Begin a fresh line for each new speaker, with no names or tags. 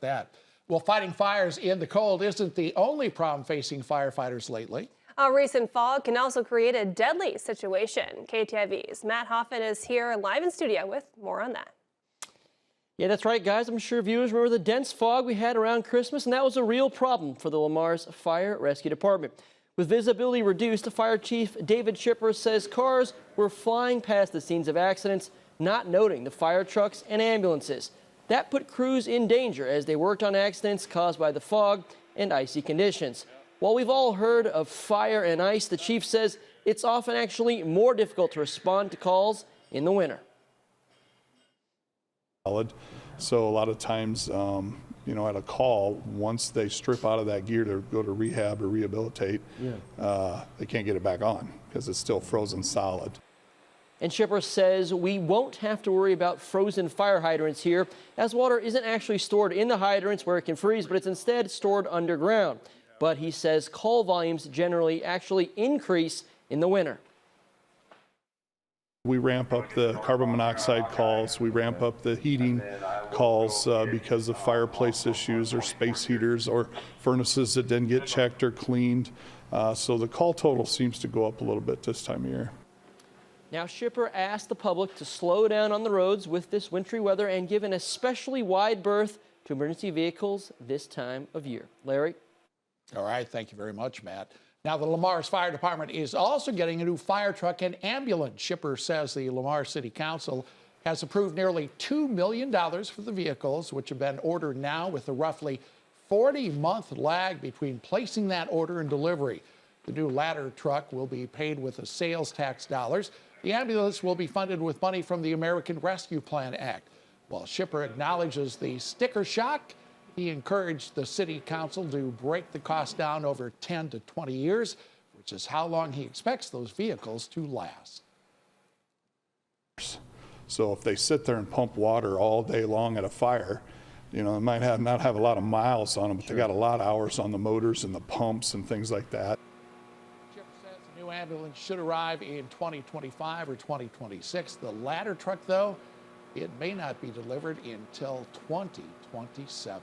That. Well, fighting fires in the cold isn't the only problem facing firefighters lately.
A recent fog can also create a deadly situation. KTIV's Matt Hoffman is here live in studio with more on that.
Yeah, that's right, guys. I'm sure viewers remember the dense fog we had around Christmas, and that was a real problem for the Lamar's Fire Rescue Department. With visibility reduced, the fire chief, David Schipper, says cars were flying past the scenes of accidents, not noting the fire trucks and ambulances. That put crews in danger as they worked on accidents caused by the fog and icy conditions. While we've all heard of fire and ice, the chief says it's often actually more difficult to respond to calls in the winter.
So a lot of times, at a call, once they strip out of that gear to go to rehab or rehabilitate, they can't get it back on because it's still frozen solid.
And Schipper says we won't have to worry about frozen fire hydrants here, as water isn't actually stored in the hydrants where it can freeze, but it's instead stored underground. But he says call volumes generally actually increase in the winter.
We ramp up the carbon monoxide calls, we ramp up the heating calls because of fireplace issues or space heaters or furnaces that didn't get checked or cleaned. So the call total seems to go up a little bit this time of year.
Now, Schipper asked the public to slow down on the roads with this wintry weather and give an especially wide berth to emergency vehicles this time of year. Larry?
All right, thank you very much, Matt. Now, the Lamar's Fire Department is also getting a new fire truck and ambulance. Schipper says the Lamar City Council has approved nearly $2 million for the vehicles, which have been ordered now with a roughly 40-month lag between placing that order and delivery. The new ladder truck will be paid with the sales tax dollars. The ambulance will be funded with money from the American Rescue Plan Act. While Schipper acknowledges the sticker shock, he encouraged the city council to break the cost down over 10 to 20 years, which is how long he expects those vehicles to last.
So if they sit there and pump water all day long at a fire, they might not have a lot of miles on them, but they got a lot of hours on the motors and the pumps and things like that.
The new ambulance should arrive in 2025 or 2026. The ladder truck, though, it may not be delivered until 2027.